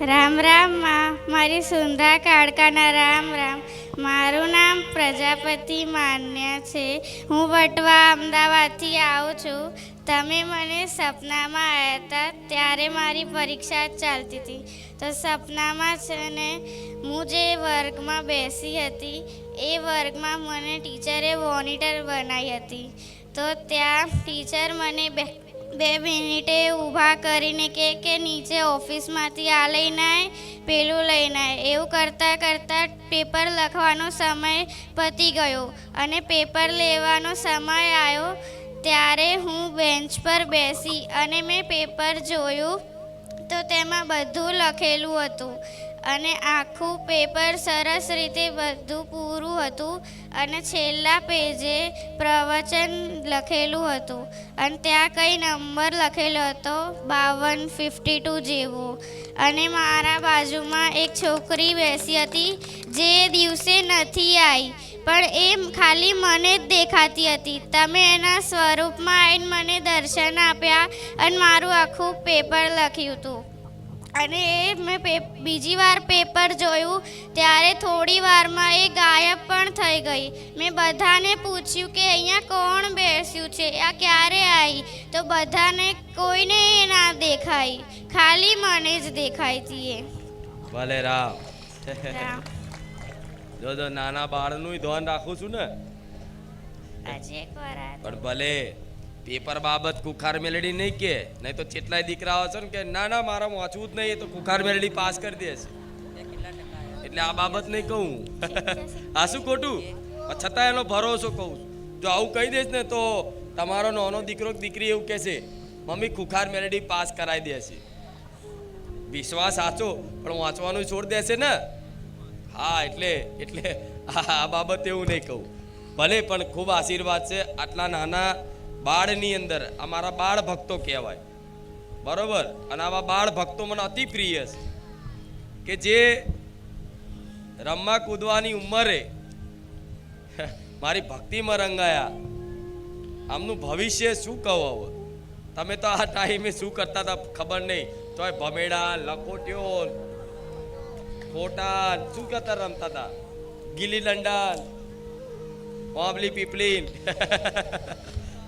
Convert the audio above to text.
રામ રામ માં, મારી સુંદરા કાળકાના રામ રામ. મારું નામ પ્રજાપતિ માન્ય છે. હું વટવા અમદાવાદથી આવું છું. તમે મને સપનામાં આવ્યા હતા ત્યારે મારી પરીક્ષા ચાલતી હતી. તો સપનામાં છે ને હું જે વર્ગમાં બેસી હતી એ વર્ગમાં મને ટીચરે મોનિટર બનાવી હતી. તો ત્યાં ટીચર મને બે મિનિટે ઊભા કરીને કે નીચે ઓફિસમાંથી આ લઈને આય, પેલું લઈને આય. એવું કરતાં કરતાં પેપર લખવાનો સમય પતી ગયો અને પેપર લેવાનો સમય આવ્યો. ત્યારે હું બેન્ચ પર બેસી અને મેં પેપર જોયું તો તેમાં બધું લખેલું હતું અને આખું પેપર સરસ રીતે બધું પૂરું હતું અને છેલ્લા પેજે પ્રવચન લખેલું હતું અને ત્યાં કંઈ નંબર લખેલો હતો 5252 જેવો. અને મારા બાજુમાં એક છોકરી બેસી હતી જે દિવસે નથી આવી, પણ એ ખાલી મને જ દેખાતી હતી. તમે એના સ્વરૂપમાં આવીને મને દર્શન આપ્યા અને મારું આખું પેપર લખ્યું હતું. અને એ મેં બીજી વાર પેપર જોયું ત્યારે થોડી વારમાં એ ગાયબ પણ થઈ ગઈ. મેં બધાને પૂછ્યું કે અહીંયા કોણ બેસ્યું છે, આ ક્યારે આવી? તો બધાને કોઈને એ ના દેખાઈ, ખાલી મને જ દેખાઈ હતી એ. ભલે રામ. રામ. જો નાના બાળનું ધ્યાન રાખું છું ને. આજે એકવાર પણ ભલે પેપર બાબત કુખાર મેલડી નહીં કે, નહીં તો કેટલાય દીકરાઓ છે ને કે ના ના મારા વાંચવું જ નહીં, એ તો કુખાર મેલડી પાસ કરી દે છે. એટલે આ બાબત નહીં કહું. આ શું ખોટું, છતાં એનો ભરોસો કહું છું. જો આવું કહી દઈશ ને તો તમારો નાનો દીકરો દીકરી એવું કહેશે મમ્મી કુખાર મેલડી પાસ કરાવી દેશે. વિશ્વાસ સાચો પણ વાંચવાનું છોડ દેશે ને. હા એટલે એટલે આ બાબત એવું નહીં કહું. ભલે પણ ખૂબ આશીર્વાદ છે આટલા નાના બાળની અંદર. અમારા બાળ ભક્તો કહેવાય, બરોબર. અને આવા બાળ ભક્તો મને અતિ પ્રિય છે કે જે રમવા કૂદવાની ઉંમરે મારી ભક્તિમાં રંગાયા. આમનું ભવિષ્ય શું કહો હવે. તમે તો આ ટાઈમે શું કરતા હતા ખબર નહીં, તોય ભમેડા લખોટ્યો ખોટા શું કરતા રમતા હતા, ગીલી દંડા, ઓબલી પીપલીન.